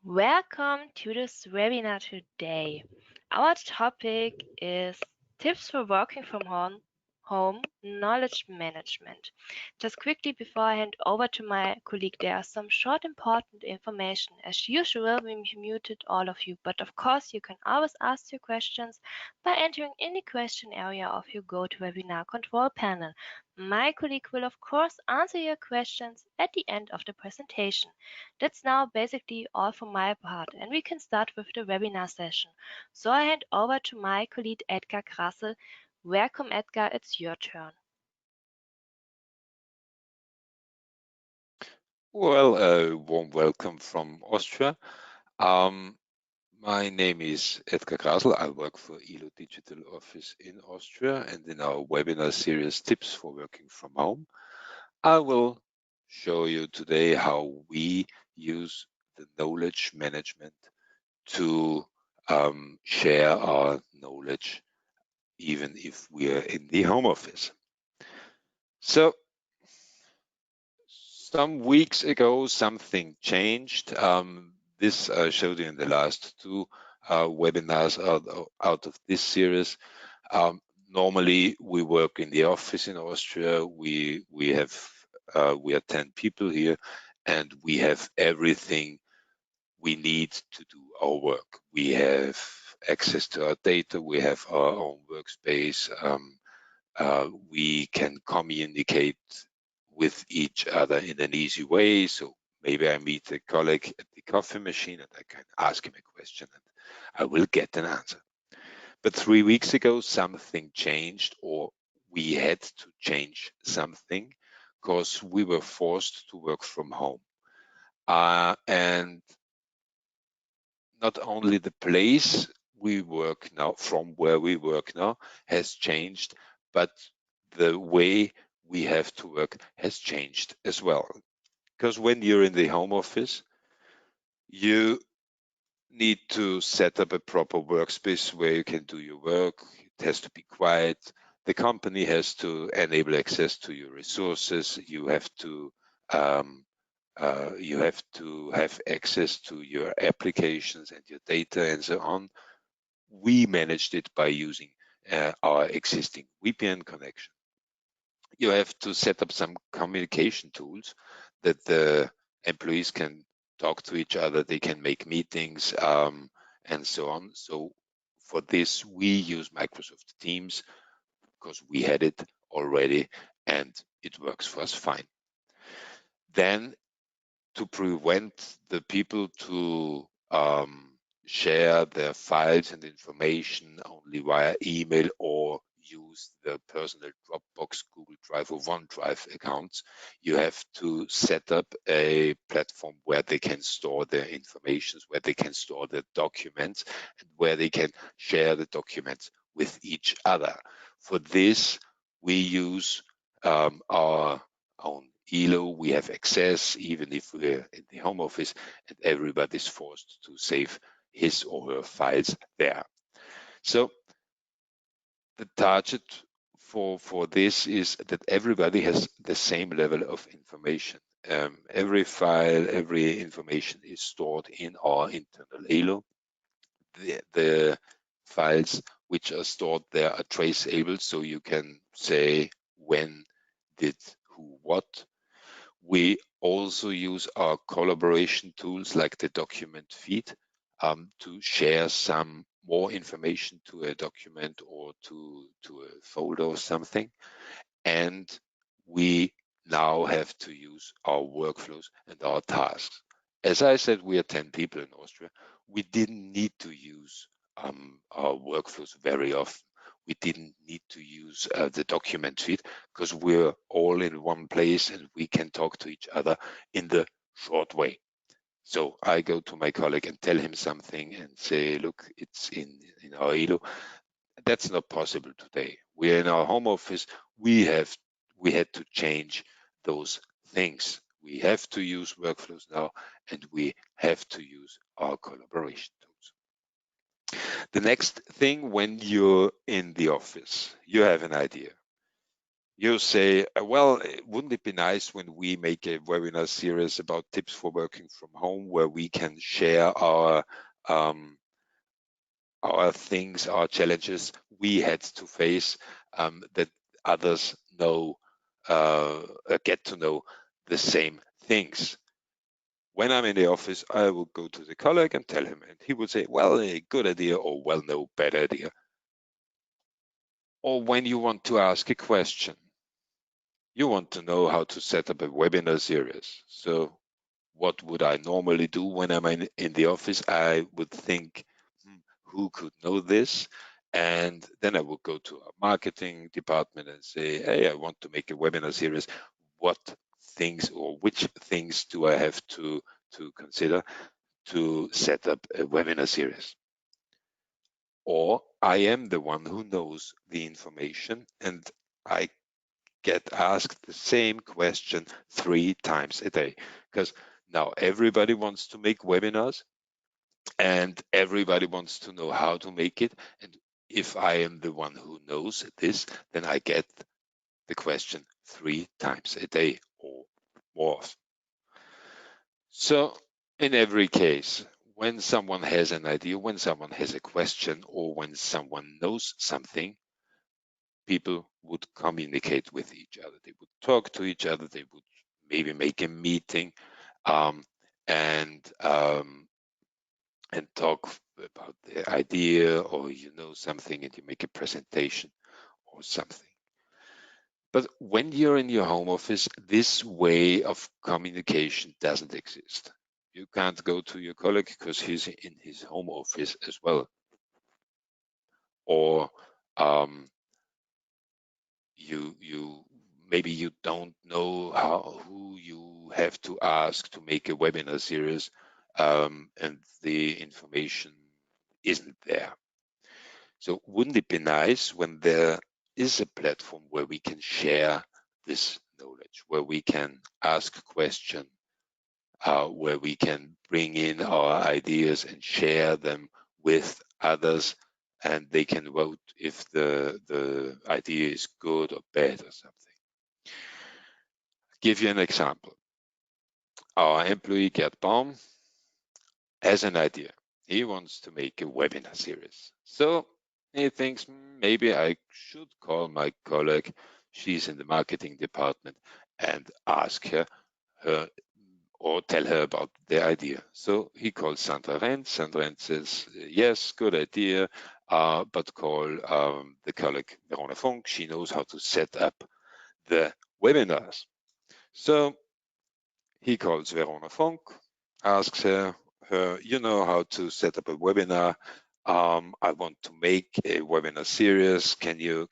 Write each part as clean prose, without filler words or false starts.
Welcome to this webinar today. Our topic is tips for working from home knowledge management. Just quickly before I hand over to my colleague, there are some short important information. As usual, we muted all of you, but of course you can always ask your questions by entering in the question area of your GoToWebinar control panel. My colleague will of course answer your questions at the end of the presentation. That's now basically all from my part, and we can start with the webinar session. So I hand over to my colleague Edgar Grassel. Welcome, Edgar, it's your turn. Well, a warm welcome from Austria. My name is Edgar Grasel. I work for ELO Digital Office in Austria, and in our webinar series Tips for Working from Home, I will show you today how we use the knowledge management to share our knowledge even if we are in the home office. So some weeks ago, something changed. This I showed you in the last two webinars out of this series. Normally, we work in the office in Austria. We are 10 people here, and we have everything we need to do our work. We have access to our data. We have our own workspace. We can communicate with each other in an easy way. So maybe I meet a colleague at the coffee machine and I can ask him a question and I will get an answer. But 3 weeks ago, something changed, or we had to change something because we were forced to work from home. And not only the place we work now, from where we work now, has changed, but the way we have to work has changed as well. Because when you're in the home office, you need to set up a proper workspace where you can do your work. It has to be quiet. The company has to enable access to your resources. You have to have access to your applications and your data and so on. We managed it by using our existing VPN connection. You have to set up some communication tools that the employees can talk to each other, they can make meetings, and so on. So for this, we use Microsoft Teams because we had it already and it works for us fine. Then to prevent the people to share their files and information only via email or use the personal Dropbox, Google Drive, or OneDrive accounts, you have to set up a platform where they can store their information, where they can store their documents, and where they can share the documents with each other. For this, we use our own ELO. We have access, even if we're in the home office, and everybody's forced to save his or her files there. So the target for this is that everybody has the same level of information. Every file, every information is stored in our internal ELO. The files which are stored there are traceable, so you can say when did who what. We also use our collaboration tools like the document feed to share some more information to a document or to a folder or something. And we now have to use our workflows and our tasks. As I said, we are 10 people in Austria. We didn't need to use our workflows very often. We didn't need to use the document feed because we're all in one place and we can talk to each other in the short way. So I go to my colleague and tell him something and say, look, it's in our ELO. That's not possible today. We're in our home office. We had to change those things. We have to use workflows now, and we have to use our collaboration tools. The next thing, when you're in the office, you have an idea. You say, well, wouldn't it be nice when we make a webinar series about tips for working from home, where we can share our things, our challenges we had to face, that others get to know the same things. When I'm in the office, I will go to the colleague and tell him, and he would say, well, a good idea, or well, no, bad idea. Or when you want to ask a question, you want to know how to set up a webinar series. So what would I normally do when I'm in the office? I would think, who could know this? And then I would go to our marketing department and say, hey, I want to make a webinar series. What things, or which things do I have to consider to set up a webinar series? Or I am the one who knows the information, and I get asked the same question 3 times a day, because now everybody wants to make webinars and everybody wants to know how to make it. And if I am the one who knows this, then I get the question 3 times a day or more. So in every case, when someone has an idea, when someone has a question, or when someone knows something, people would communicate with each other. They would talk to each other. They would maybe make a meeting and talk about the idea, or you know something and you make a presentation or something. But when you're in your home office, this way of communication doesn't exist. You can't go to your colleague because he's in his home office as well. Or you maybe you don't know who you have to ask to make a webinar series, and the information isn't there. So wouldn't it be nice when there is a platform where we can share this knowledge, where we can ask questions, where we can bring in our ideas and share them with others, and they can vote if the idea is good or bad or something. Give you an example. Our employee Gerd Baum has an idea. He wants to make a webinar series. So he thinks, maybe I should call my colleague, she's in the marketing department, and ask her or tell her about the idea. So he calls Sandra Renz. Sandra Renz says, yes, good idea, but call the colleague Verona Funk. She knows how to set up the webinars. So he calls Verona Funk, asks her, you know how to set up a webinar. I want to make a webinar series. Can you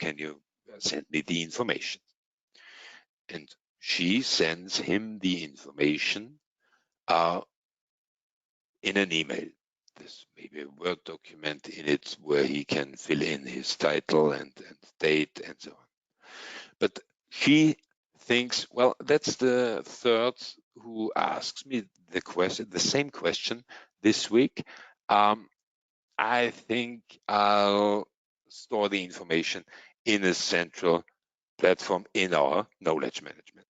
send me the information? And she sends him the information in an email. There's maybe a Word document in it where he can fill in his title and date and so on. But she thinks, well, that's the third who asks me the same question this week. I think I'll store the information in a central platform in our knowledge management.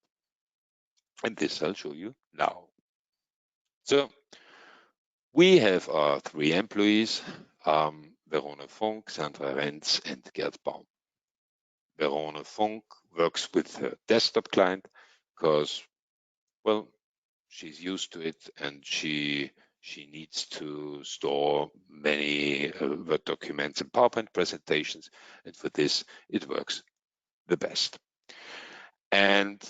And this I'll show you now. So we have our 3 employees, Verona Funk, Sandra Renz, and Gerd Baum. Verona Funk works with her desktop client because, well, she's used to it, and she needs to store many Word documents and PowerPoint presentations, and for this it works the best. And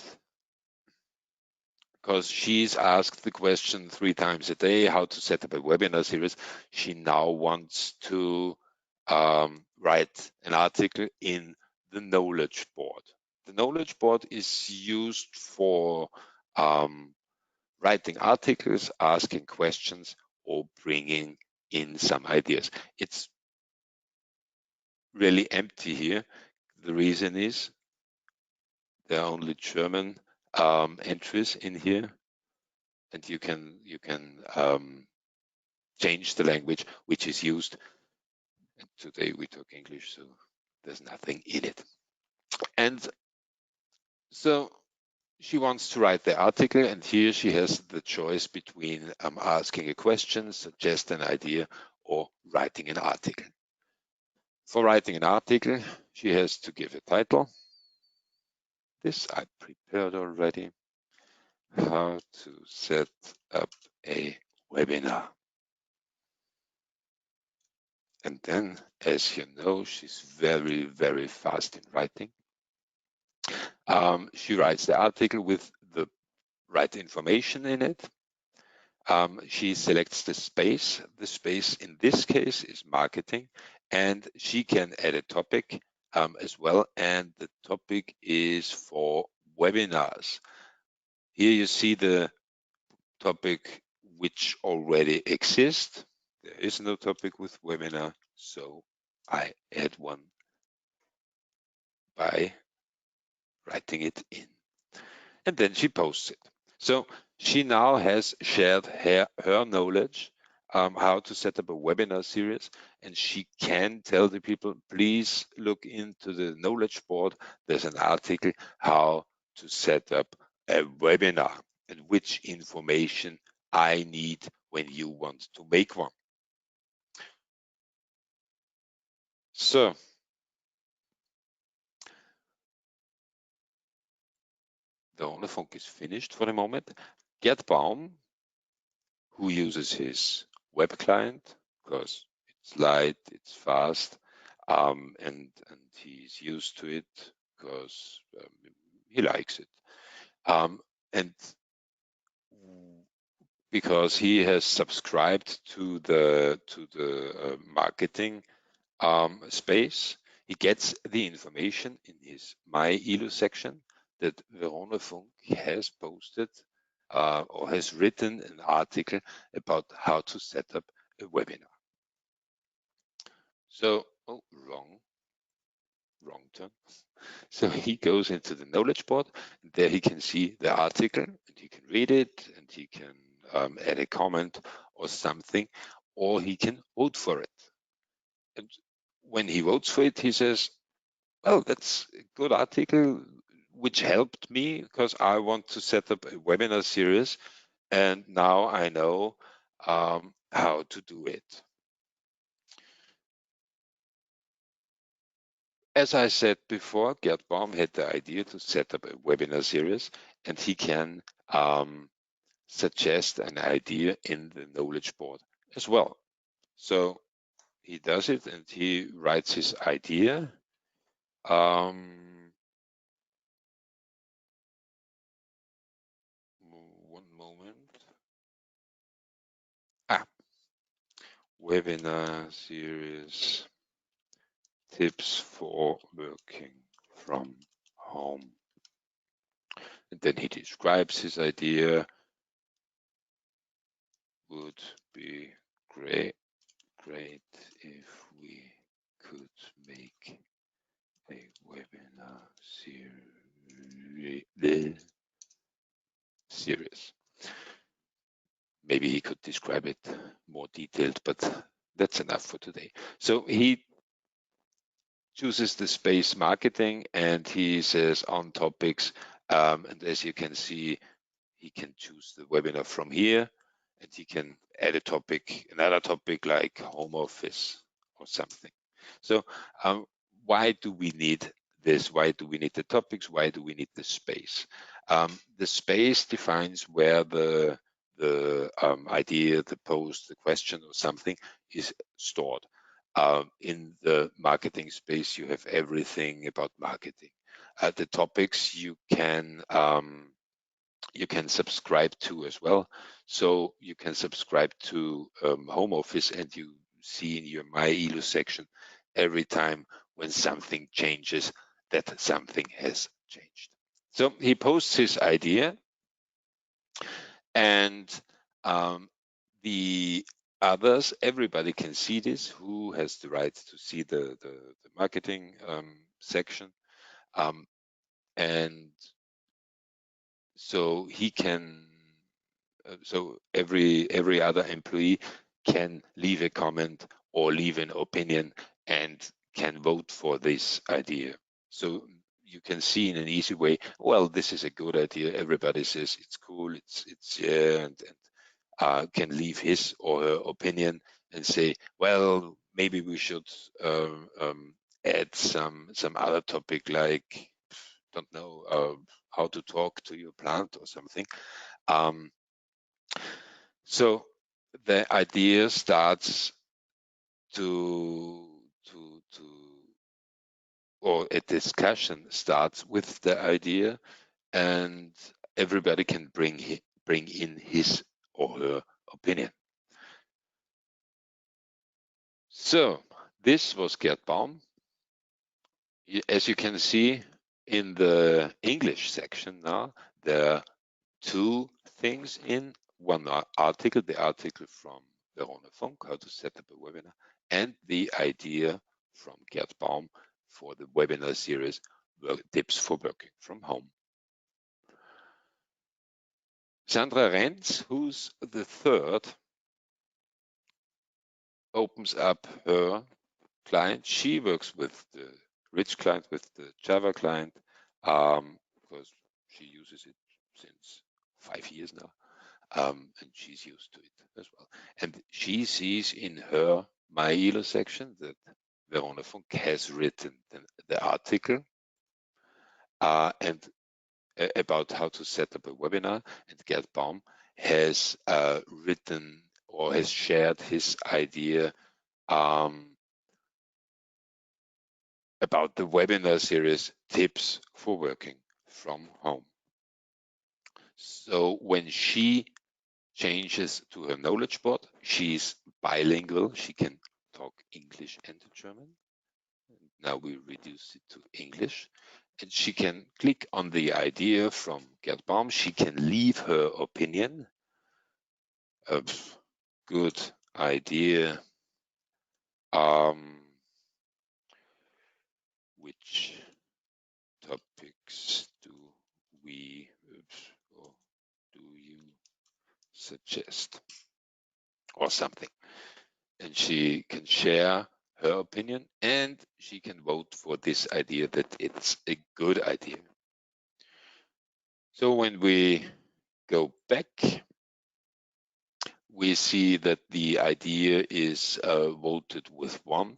because she's asked the question 3 times a day, how to set up a webinar series, she now wants to write an article in the knowledge board. The knowledge board is used for writing articles, asking questions, or bringing in some ideas. It's really empty here. The reason is there are only German entries in here, and you can change the language which is used. And today we talk English, so there's nothing in it. And So she wants to write the article, and here she has the choice between asking a question, suggest an idea, or writing an article. For writing an article, she has to give a title. This I prepared already. How to set up a webinar. And then, as you know, she's very, very fast in writing. She writes the article with the right information in it. She selects the space. The space in this case is marketing, and she can add a topic as well. And the topic is for webinars. Here you see the topic which already exists. There is no topic with webinar, so I add one by writing it in. And then she posts it. So she now has shared her knowledge, how to set up a webinar series, and she can tell the people, please look into the knowledge board. There's an article how to set up a webinar and which information I need when you want to make one. So the Onefunk is finished for the moment. Gerd Baum, who uses his web client because it's light, it's fast, and he's used to it because he likes it, and because he has subscribed to the marketing space. He gets the information in his My ELO section that Verona Funk has posted or has written an article about how to set up a webinar. So, wrong turn. So he goes into the knowledge board, and there he can see the article, and he can read it, and he can add a comment or something, or he can vote for it. And when he votes for it, he says, well, that's a good article, which helped me because I want to set up a webinar series, and now I know how to do it. As I said before, Gerd Baum had the idea to set up a webinar series, and he can suggest an idea in the knowledge board as well. So he does it, and he writes his idea. One moment. Webinar series, tips for working from home. And then he describes his idea. Would be great if we could make a webinar series. Maybe he could describe it more detailed, but that's enough for today. So he chooses the space marketing, and he says on topics, and as you can see, he can choose the webinar from here, and he can add a topic, another topic like home office or something. So why do we need this? Why do we need the topics? Why do we need the space? The space defines where the idea, the post, the question or something is stored. In the marketing space, you have everything about marketing. The topics you can subscribe to as well. So you can subscribe to home office, and you see in your My ELO section every time when something changes that something has changed. So he posts his idea, and the others, everybody can see this, who has the right to see the marketing section. And so he can, so every other employee can leave a comment or leave an opinion and can vote for this idea. So you can see in an easy way, well, this is a good idea. Everybody says it's cool, it's yeah, and can leave his or her opinion and say, well, maybe we should add some other topic, like, don't know, how to talk to your plant or something. So the idea starts or a discussion starts with the idea, and everybody can bring in his or her opinion. So this was Gerd Baum. As you can see in the English section now, there are two things in one article, the article from Verona Funk, how to set up a webinar, and the idea from Gerd Baum for the webinar series, Tips for Working from Home. Sandra Renz, who's the third, opens up her client. She works with the rich client, with the Java client, because she uses it since 5 years now, and she's used to it as well. And she sees in her My ELO section that Verona Funk has written the article and about how to set up a webinar, and Gerd Baum has written or has shared his idea about the webinar series Tips for Working from Home. So when she changes to her knowledge board, she's bilingual. She can talk English and German. Now we reduce it to English. And she can click on the idea from Gerd Baum. She can leave her opinion. Good idea. Which topics do we or do you suggest, or something? And she can share her opinion, and she can vote for this idea that it's a good idea. So when we go back, we see that the idea is voted with 1.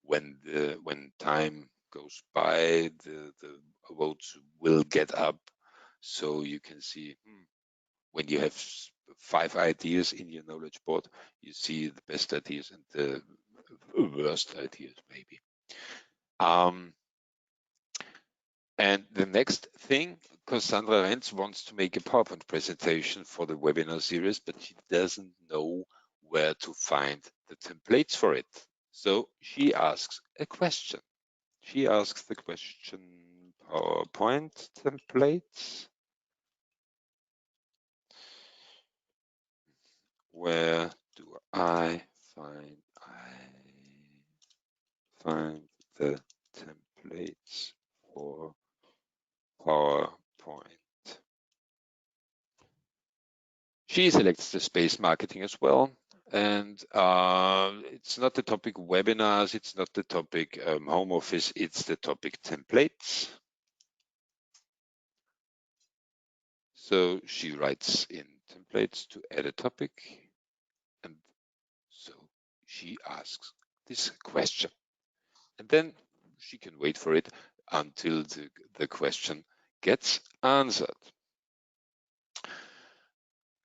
When time goes by, the votes will get up. So you can see when you have 5 ideas in your knowledge board, you see the best ideas and the worst ideas, maybe. And the next thing, because Sandra Renz wants to make a PowerPoint presentation for the webinar series, but she doesn't know where to find the templates for it. So she asks a question. She asks the question, PowerPoint templates. Where do I find the templates for PowerPoint? She selects the space marketing as well. And it's not the topic webinars, it's not the topic home office, it's the topic templates. So she writes in templates to add a topic. And so she asks this question. And then she can wait for it until the question gets answered.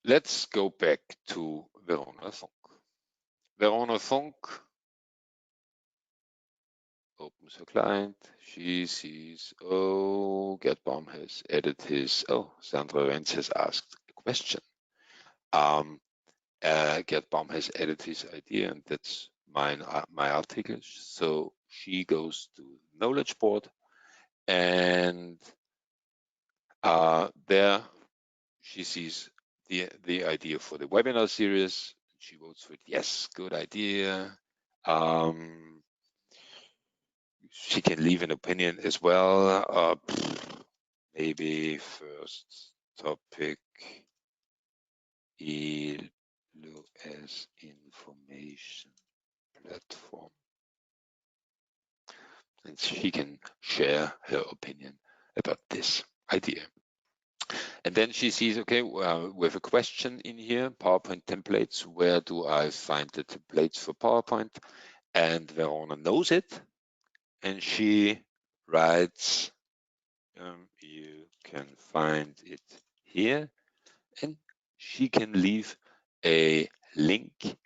Let's go back to Verona Funk. Verona Funk opens her client. She sees, oh, Gerd Baum has added his, Sandra Renz has asked a question. Gerd Baum has added his idea, and that's my article. So she goes to knowledge board, and there she sees the idea for the webinar series. She votes for it. Yes, good idea. She can leave an opinion as well. Maybe first topic, ELO as information platform. and she can share her opinion about this idea. And then she sees, okay, with a question in here, PowerPoint templates, where do I find the templates for PowerPoint? And Verona knows it, and she writes, you can find it here, and she can leave a link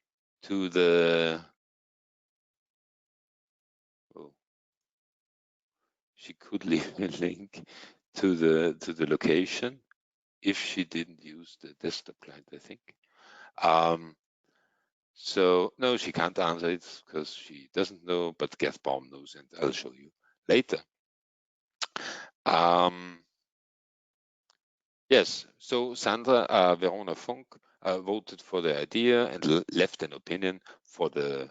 to the, she could leave a link to the location if she didn't use the desktop client, I think. So no, she can't answer it because she doesn't know, but Gertbaum knows, and I'll show you later. Yes, so Sandra Verona Funk voted for the idea and left an opinion for the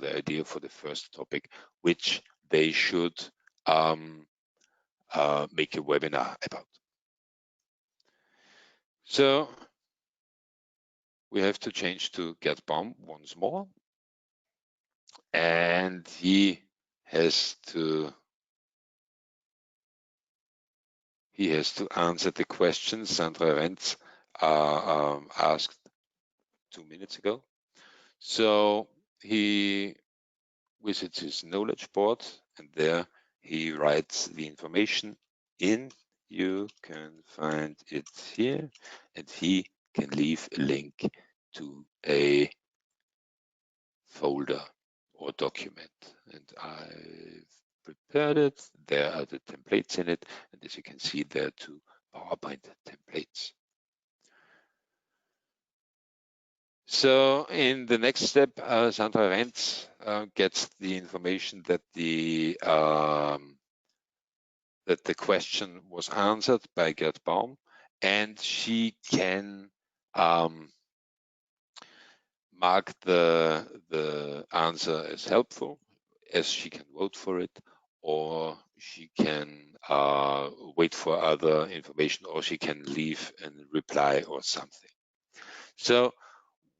idea for the first topic, which they should make a webinar about. So we have to change to Gertbaum once more, and he has to answer the question Sandra Rentz asked 2 minutes ago. So he visits his knowledge board, and there he writes the information in. You can find it here, and he can leave a link to a folder or document. And I've prepared it. There are the templates in it, and as you can see, there are 2 PowerPoint templates. So in the next step, Sandra Rentz gets the information that the question was answered by Gertbaum, and she can mark the answer as helpful, as she can vote for it, or she can wait for other information, or she can leave a reply or something. So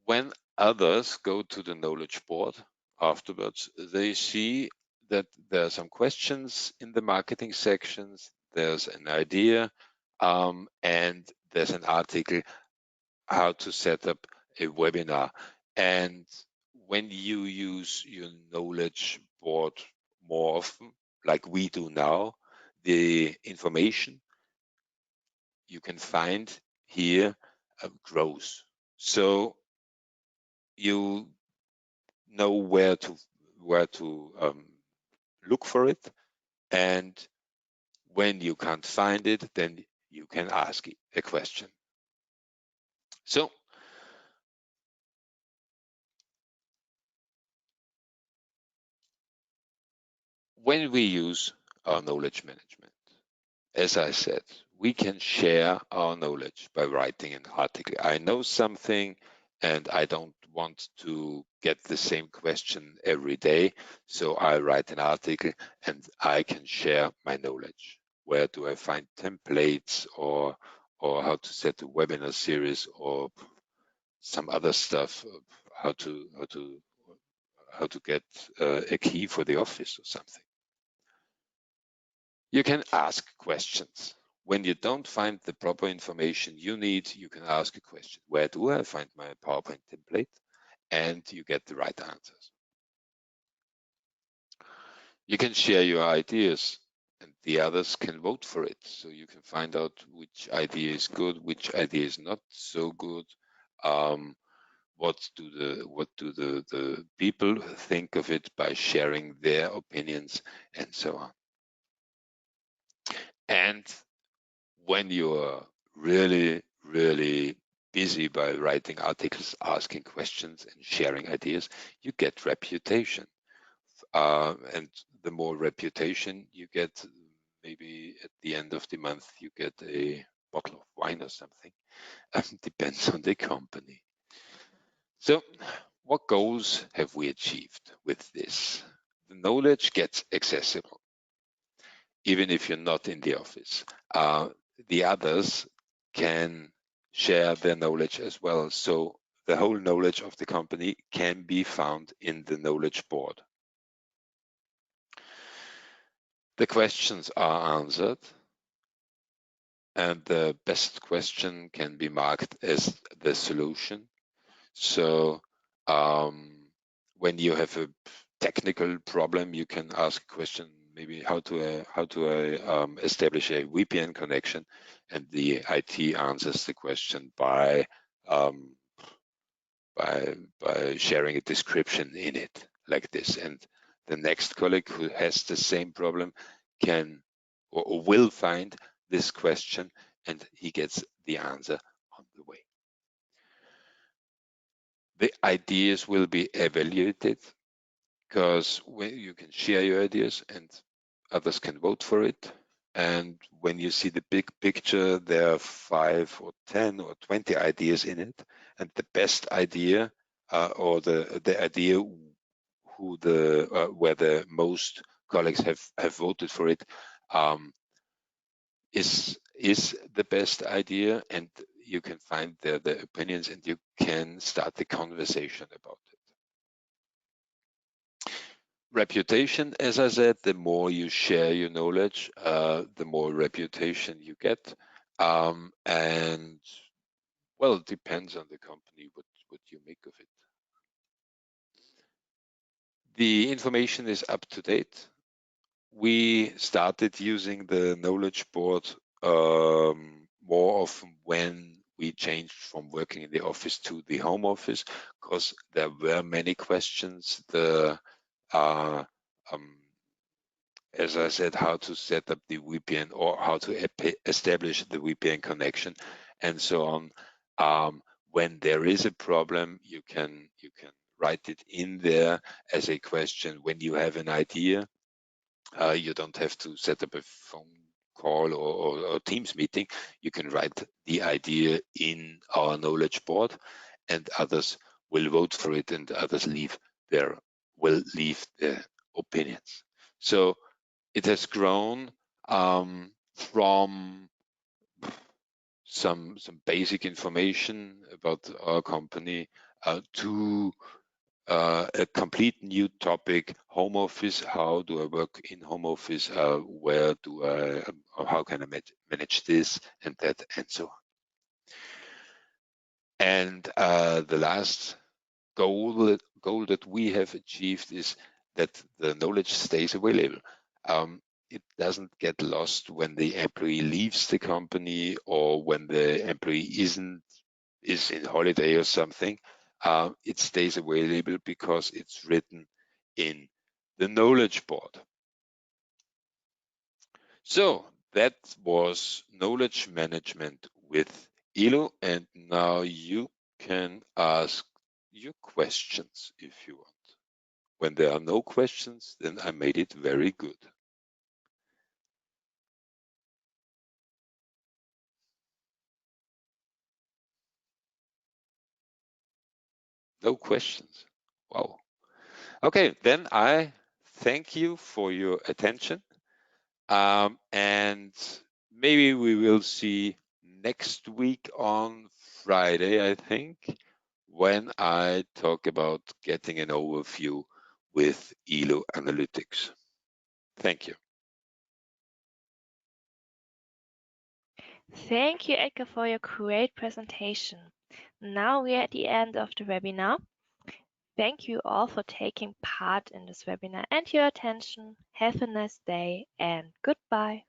when others go to the knowledge board afterwards, they see that there are some questions in the marketing sections, there's an idea, and there's an article how to set up a webinar. And when you use your knowledge board more often, like we do now, the information you can find here grows. So you know where to look for it, and when you can't find it, then you can ask a question. So when we use our knowledge management, as I said, we can share our knowledge by writing an article. I know something and I don't want to get the same question every day, so I write an article and I can share my knowledge. Where do I find templates, or how to set a webinar series, or some other stuff, how to get a key for the office or something. You can ask questions. When you don't find the proper information you need, you can ask a question. Where do I find my PowerPoint template? And you get the right answers. You can share your ideas, and the others can vote for it. So you can find out which idea is good, which idea is not so good. What do the people think of it by sharing their opinions, and so on. And when you are really, really busy by writing articles, asking questions, and sharing ideas, you get reputation. And the more reputation you get, maybe at the end of the month, you get a bottle of wine or something. Depends on the company. So what goals have we achieved with this? The knowledge gets accessible, even if you're not in the office. The others can share their knowledge as well. So the whole knowledge of the company can be found in the knowledge board. The questions are answered, and the best question can be marked as the solution. So when you have a technical problem, you can ask a question, maybe how to establish a VPN connection, and the IT answers the question by sharing a description in it like this. And the next colleague who has the same problem can or will find this question, and he gets the answer on the way. The ideas will be evaluated, because when you can share your ideas and others can vote for it. And when you see the big picture, there are 5 or 10 or 20 ideas in it, and the best idea or the idea where the most colleagues have voted for it is the best idea, and you can find the opinions, and you can start the conversation about it. Reputation, as I said, the more you share your knowledge, the more reputation you get. And well, it depends on the company what you make of it. The information is up to date. We started using the knowledge board more often when we changed from working in the office to the home office, because there were many questions. As I said, how to set up the VPN or how to establish the VPN connection, and so on. When there is a problem, you can write it in there as a question. When you have an idea, you don't have to set up a phone call or Teams meeting. You can write the idea in our knowledge board, and others will vote for it, and others will leave their opinions. So it has grown from some basic information about our company to a complete new topic: home office. How do I work in home office? How can I manage this and that, and so on. And the last goal that we have achieved is that the knowledge stays available. It doesn't get lost when the employee leaves the company, or when the employee is in holiday or something. It stays available because it's written in the knowledge board. So that was knowledge management with ELO, and now you can ask your questions if you want. When there are no questions, then I made it very good. No questions. Wow. Okay, then I thank you for your attention. And maybe we will see next week on Friday, I think, when I talk about getting an overview with ELO Analytics. Thank you. Thank you, Eka, for your great presentation. Now we are at the end of the webinar. Thank you all for taking part in this webinar and your attention. Have a nice day and goodbye.